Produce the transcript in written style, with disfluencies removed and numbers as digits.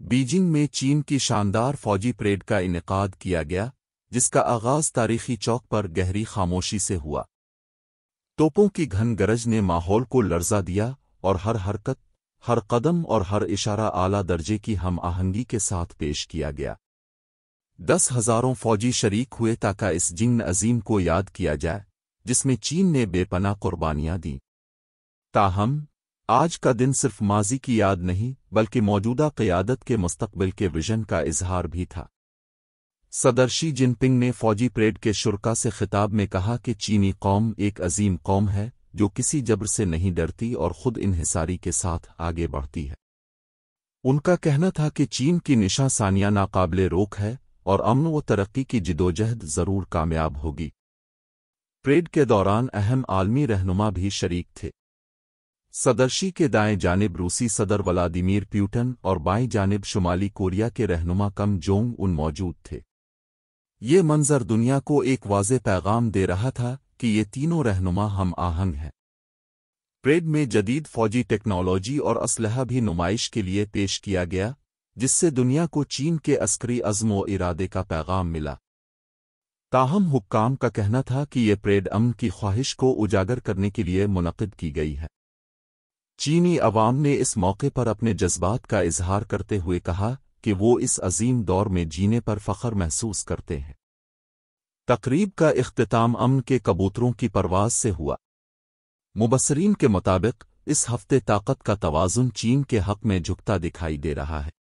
Beijing میں چین کی شاندار فوجی پریڈ کا انعقاد کیا گیا، جس کا آغاز تاریخی چوک پر گہری خاموشی سے ہوا۔ توپوں کی گھن گرج نے ماحول کو لرزا دیا، اور ہر حرکت، ہر قدم اور ہر اشارہ اعلیٰ درجے کی ہم آہنگی کے ساتھ پیش کیا گیا۔ 10,000 فوجی شریک ہوئے تاکہ اس جنگ عظیم کو یاد کیا جائے، جس میں چین نے بے پناہ قربانیاں دیں۔ تاہم، آج کا دن صرف ماضی کی یاد نہیں بلکہ موجودہ قیادت کے مستقبل کے ویژن کا اظہار بھی تھا۔ صدر شی جن پنگ نے فوجی پریڈ کے شرکاء سے خطاب میں کہا کہ چینی قوم ایک عظیم قوم ہے جو کسی جبر سے نہیں ڈرتی اور خود انحصاری کے ساتھ آگے بڑھتی ہے۔ ان کا کہنا تھا کہ چین کی نشاں ثانیہ ناقابل روک ہے اور امن و ترقی کی جدوجہد ضرور کامیاب ہوگی۔ پریڈ کے دوران اہم عالمی رہنما بھی شریک تھے۔ صدر شی کے دائیں جانب روسی صدر ولادیمیر پیوٹن اور بائیں جانب شمالی کوریا کے رہنما کم جونگ ان موجود تھے۔ یہ منظر دنیا کو ایک واضح پیغام دے رہا تھا کہ یہ تینوں رہنما ہم آہنگ ہیں۔ پریڈ میں جدید فوجی ٹیکنالوجی اور اسلحہ بھی نمائش کے لیے پیش کیا گیا، جس سے دنیا کو چین کے عسکری عزم و ارادے کا پیغام ملا۔ تاہم حکام کا کہنا تھا کہ یہ پریڈ امن کی خواہش کو اجاگر کرنے کے لیے منعقد کی گئی ہے۔ چینی عوام نے اس موقع پر اپنے جذبات کا اظہار کرتے ہوئے کہا کہ وہ اس عظیم دور میں جینے پر فخر محسوس کرتے ہیں۔ تقریب کا اختتام امن کے کبوتروں کی پرواز سے ہوا۔ مبصرین کے مطابق اس ہفتے طاقت کا توازن چین کے حق میں جھکتا دکھائی دے رہا ہے۔